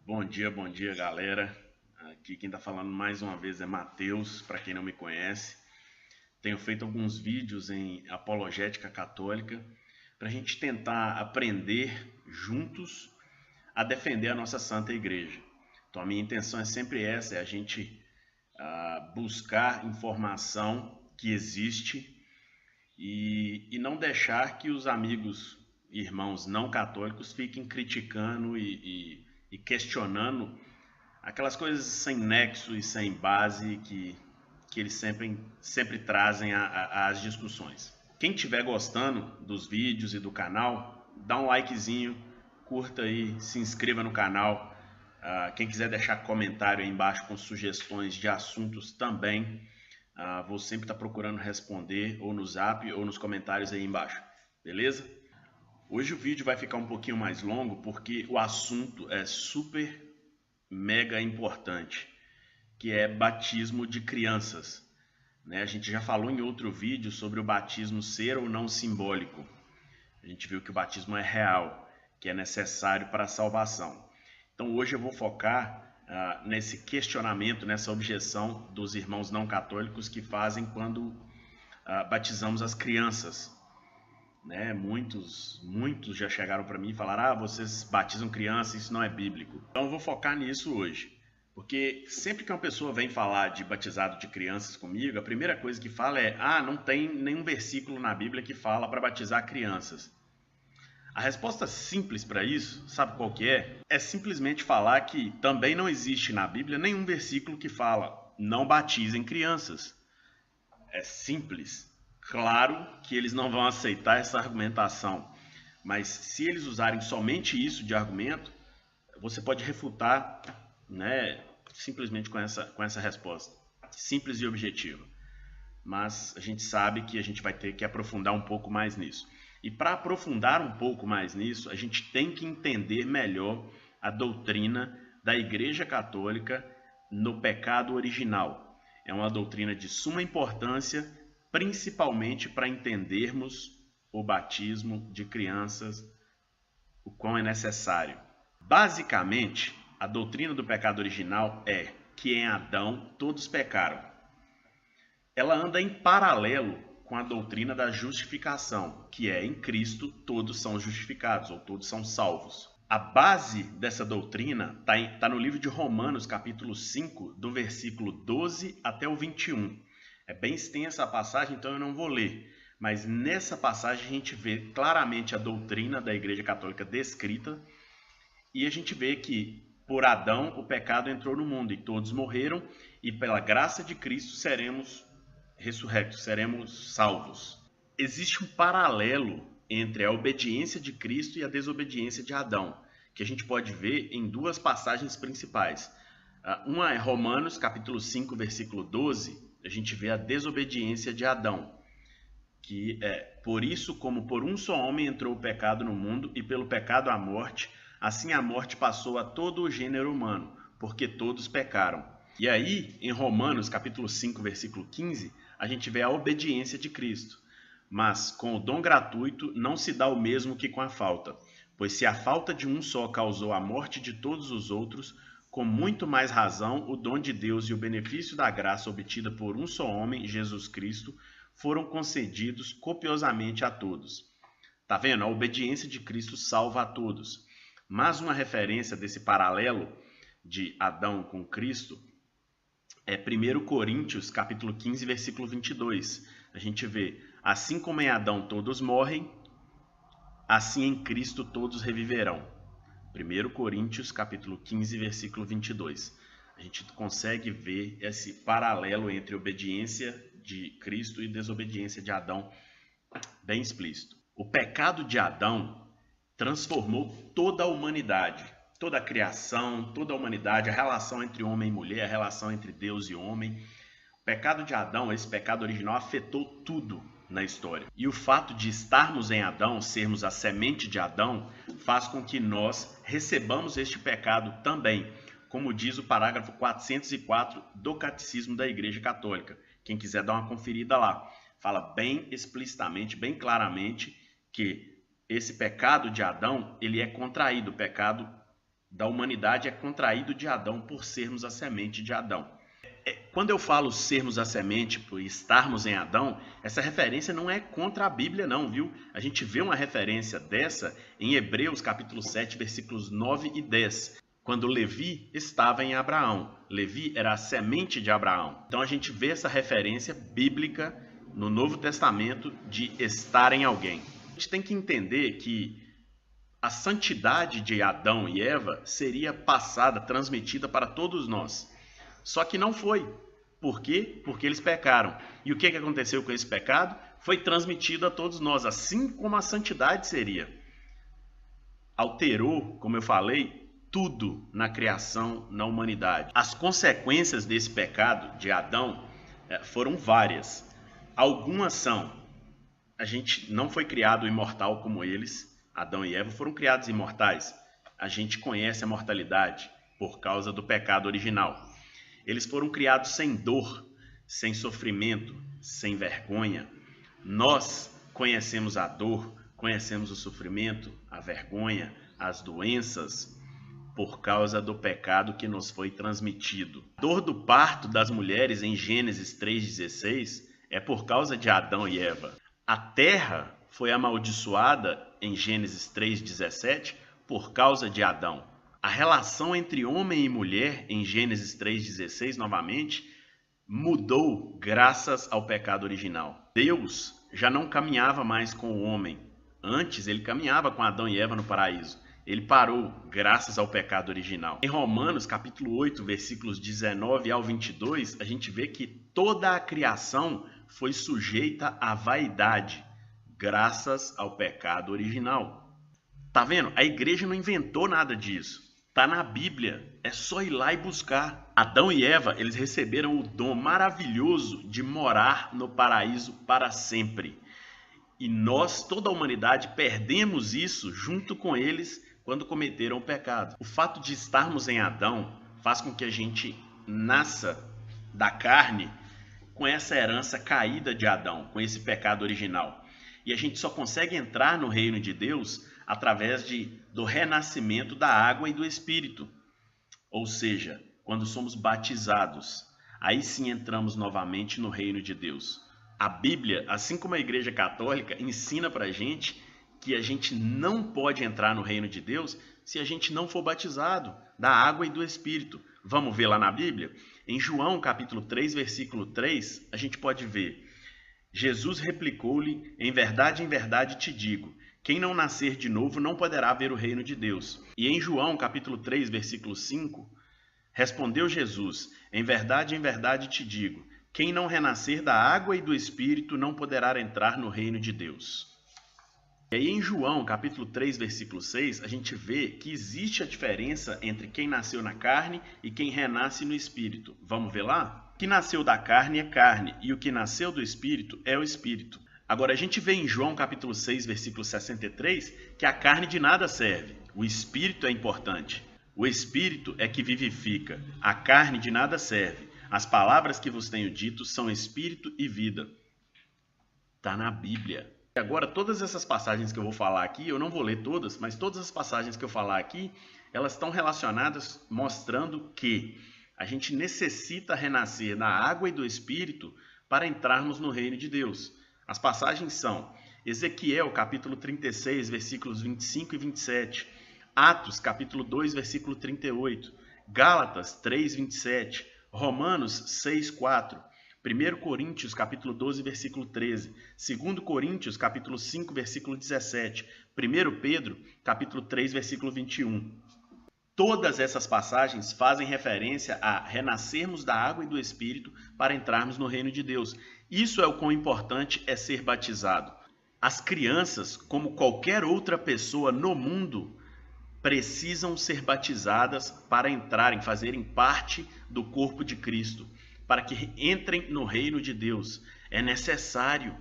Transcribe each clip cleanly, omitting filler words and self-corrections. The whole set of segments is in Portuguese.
Bom dia, galera. Aqui quem está falando mais uma vez é Matheus, para quem não me conhece. Tenho feito alguns vídeos em apologética católica para a gente tentar aprender juntos a defender a nossa Santa Igreja. Então a minha intenção é sempre essa, é a gente buscar informação que existe e não deixar que os amigos, irmãos não católicos fiquem criticando e questionando aquelas coisas sem nexo e sem base que eles sempre trazem às discussões. Quem estiver gostando dos vídeos e do canal, dá um likezinho, curta aí, se inscreva no canal. Quem quiser deixar comentário aí embaixo com sugestões de assuntos também, vou sempre estar procurando responder ou no zap ou nos comentários aí embaixo, beleza? Hoje o vídeo vai ficar um pouquinho mais longo porque o assunto é super mega importante, que é batismo de crianças, né? A gente já falou em outro vídeo sobre o batismo ser ou não simbólico. A gente viu que o batismo é real, que é necessário para a salvação. Então hoje eu vou focar nesse questionamento, nessa objeção dos irmãos não católicos que fazem quando batizamos as crianças. Né? Muitos já chegaram para mim e falaram: vocês batizam crianças, isso não é bíblico. Então eu vou focar nisso hoje, porque sempre que uma pessoa vem falar de batizado de crianças comigo, a primeira coisa que fala é: não tem nenhum versículo na Bíblia que fala para batizar crianças. A resposta simples para isso, sabe qual que é? É simplesmente falar que também não existe na Bíblia nenhum versículo que fala não batizem crianças. É simples. Claro que eles não vão aceitar essa argumentação, mas se eles usarem somente isso de argumento, você pode refutar, né, simplesmente com essa resposta. Simples e objetiva. Mas a gente sabe que a gente vai ter que aprofundar um pouco mais nisso. E para aprofundar um pouco mais nisso, a gente tem que entender melhor a doutrina da Igreja Católica no pecado original. É uma doutrina de suma importância, principalmente para entendermos o batismo de crianças, o quão é necessário. Basicamente, a doutrina do pecado original é que em Adão todos pecaram. Ela anda em paralelo com a doutrina da justificação, que é em Cristo todos são justificados, ou todos são salvos. A base dessa doutrina está no livro de Romanos, capítulo 5, do versículo 12 até o 21. É bem extensa a passagem, então eu não vou ler. Mas nessa passagem a gente vê claramente a doutrina da Igreja Católica descrita. E a gente vê que por Adão o pecado entrou no mundo e todos morreram. E pela graça de Cristo seremos ressurrectos, seremos salvos. Existe um paralelo entre a obediência de Cristo e a desobediência de Adão, que a gente pode ver em duas passagens principais. Uma é Romanos, capítulo 5, versículo 12. A gente vê a desobediência de Adão, que é: por isso, como por um só homem entrou o pecado no mundo, e pelo pecado a morte, assim a morte passou a todo o gênero humano, porque todos pecaram. E aí, em Romanos, capítulo 5, versículo 15, a gente vê a obediência de Cristo. Mas com o dom gratuito não se dá o mesmo que com a falta, pois se a falta de um só causou a morte de todos os outros, com muito mais razão, o dom de Deus e o benefício da graça obtida por um só homem, Jesus Cristo, foram concedidos copiosamente a todos. Tá vendo? A obediência de Cristo salva a todos. Mas uma referência desse paralelo de Adão com Cristo é 1 Coríntios, capítulo 15, versículo 22. A gente vê: assim como em Adão todos morrem, assim em Cristo todos reviverão. 1 Coríntios, capítulo 15, versículo 22. A gente consegue ver esse paralelo entre obediência de Cristo e desobediência de Adão bem explícito. O pecado de Adão transformou toda a humanidade, toda a criação, toda a humanidade, a relação entre homem e mulher, a relação entre Deus e homem. O pecado de Adão, esse pecado original, afetou tudo na história. E o fato de estarmos em Adão, sermos a semente de Adão, faz com que nós recebamos este pecado também, como diz o parágrafo 404 do Catecismo da Igreja Católica. Quem quiser dar uma conferida lá, fala bem explicitamente, bem claramente, que esse pecado de Adão, ele é contraído, o pecado da humanidade é contraído de Adão por sermos a semente de Adão. Quando eu falo sermos a semente por estarmos em Adão, essa referência não é contra a Bíblia não, viu? A gente vê uma referência dessa em Hebreus capítulo 7, versículos 9 e 10, quando Levi estava em Abraão. Levi era a semente de Abraão. Então a gente vê essa referência bíblica no Novo Testamento de estar em alguém. A gente tem que entender que a santidade de Adão e Eva seria passada, transmitida para todos nós. Só que não foi. Por quê? Porque eles pecaram. E o que aconteceu com esse pecado? Foi transmitido a todos nós, assim como a santidade seria. Alterou, como eu falei, tudo na criação, na humanidade. As consequências desse pecado de Adão foram várias. Algumas são: a gente não foi criado imortal como eles. Adão e Eva foram criados imortais. A gente conhece a mortalidade por causa do pecado original. Eles foram criados sem dor, sem sofrimento, sem vergonha. Nós conhecemos a dor, conhecemos o sofrimento, a vergonha, as doenças, por causa do pecado que nos foi transmitido. A dor do parto das mulheres em Gênesis 3,16 é por causa de Adão e Eva. A terra foi amaldiçoada em Gênesis 3,17 por causa de Adão. A relação entre homem e mulher em Gênesis 3,16 novamente mudou graças ao pecado original. Deus já não caminhava mais com o homem. Antes ele caminhava com Adão e Eva no paraíso. Ele parou graças ao pecado original. Em Romanos capítulo 8, versículos 19 ao 22, a gente vê que toda a criação foi sujeita à vaidade, graças ao pecado original. Tá vendo? A igreja não inventou nada disso. Tá na Bíblia. É só ir lá e buscar. Adão e Eva, eles receberam o dom maravilhoso de morar no paraíso para sempre. E nós, toda a humanidade, perdemos isso junto com eles quando cometeram o pecado. O fato de estarmos em Adão faz com que a gente nasça da carne com essa herança caída de Adão, com esse pecado original. E a gente só consegue entrar no reino de Deus através do renascimento da água e do Espírito. Ou seja, quando somos batizados, aí sim entramos novamente no reino de Deus. A Bíblia, assim como a Igreja Católica, ensina pra gente que a gente não pode entrar no reino de Deus se a gente não for batizado da água e do Espírito. Vamos ver lá na Bíblia? Em João capítulo 3, versículo 3, a gente pode ver: Jesus replicou-lhe: em verdade te digo, quem não nascer de novo não poderá ver o reino de Deus. E em João capítulo 3, versículo 5, respondeu Jesus: em verdade te digo, quem não renascer da água e do Espírito não poderá entrar no reino de Deus. E aí em João capítulo 3, versículo 6, a gente vê que existe a diferença entre quem nasceu na carne e quem renasce no Espírito. Vamos ver lá? O que nasceu da carne é carne, e o que nasceu do Espírito é o Espírito. Agora a gente vê em João capítulo 6, versículo 63, que a carne de nada serve, o Espírito é importante. O Espírito é que vivifica, a carne de nada serve. As palavras que vos tenho dito são Espírito e vida. Está na Bíblia. Agora, todas essas passagens que eu vou falar aqui, eu não vou ler todas, mas todas as passagens que eu falar aqui, elas estão relacionadas mostrando que a gente necessita renascer da água e do Espírito para entrarmos no reino de Deus. As passagens são Ezequiel, capítulo 36, versículos 25 e 27, Atos, capítulo 2, versículo 38, Gálatas 3, 27, Romanos 6, 4, 1 Coríntios, capítulo 12, versículo 13, 2 Coríntios, capítulo 5, versículo 17, 1 Pedro, capítulo 3, versículo 21. Todas essas passagens fazem referência a renascermos da água e do Espírito para entrarmos no reino de Deus. Isso é o quão importante é ser batizado. As crianças, como qualquer outra pessoa no mundo, precisam ser batizadas para entrarem, fazerem parte do corpo de Cristo, para que entrem no reino de Deus. É necessário,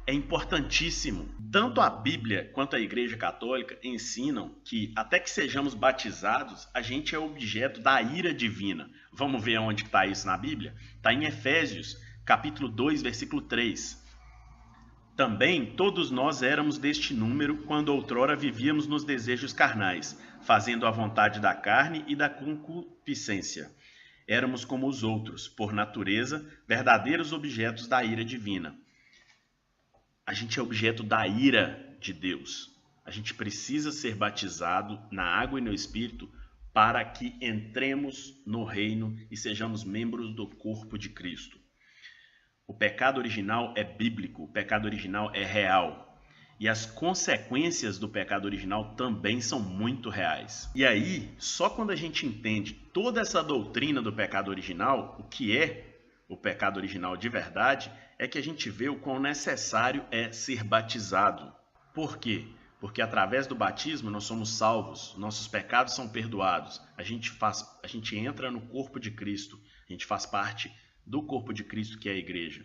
é importantíssimo. Tanto a Bíblia quanto a Igreja Católica ensinam que até que sejamos batizados, a gente é objeto da ira divina. Vamos ver onde está isso na Bíblia? Está em Efésios, capítulo 2, versículo 3. Também todos nós éramos deste número quando outrora vivíamos nos desejos carnais. fazendo a vontade da carne e da concupiscência. Éramos como os outros, por natureza, verdadeiros objetos da ira divina. A gente é objeto da ira de Deus. A gente precisa ser batizado na água e no Espírito para que entremos no reino e sejamos membros do corpo de Cristo. O pecado original é bíblico, o pecado original é real. E as consequências do pecado original também são muito reais. E aí, só quando a gente entende toda essa doutrina do pecado original, o que é o pecado original de verdade, é que a gente vê o quão necessário é ser batizado. Por quê? Porque através do batismo nós somos salvos, nossos pecados são perdoados, a gente entra no corpo de Cristo, a gente faz parte do corpo de Cristo, que é a igreja.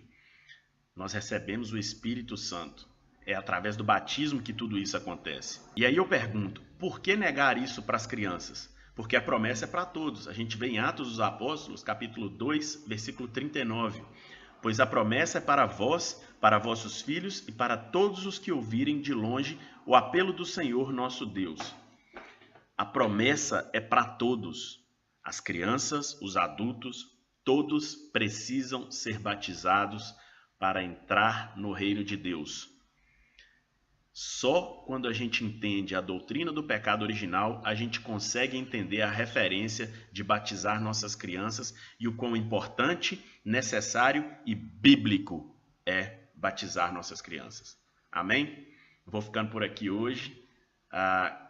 Nós recebemos o Espírito Santo. É através do batismo que tudo isso acontece. E aí eu pergunto, por que negar isso para as crianças? Porque a promessa é para todos. A gente vê em Atos dos Apóstolos, capítulo 2, versículo 39. Pois a promessa é para vós, para vossos filhos e para todos os que ouvirem de longe o apelo do Senhor nosso Deus. A promessa é para todos. As crianças, os adultos, todos precisam ser batizados para entrar no reino de Deus. Só quando a gente entende a doutrina do pecado original, a gente consegue entender a referência de batizar nossas crianças e o quão importante, necessário e bíblico é batizar nossas crianças. Amém? Vou ficando por aqui hoje.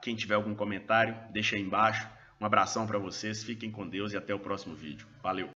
Quem tiver algum comentário, deixa aí embaixo. Um abração para vocês, fiquem com Deus e até o próximo vídeo. Valeu!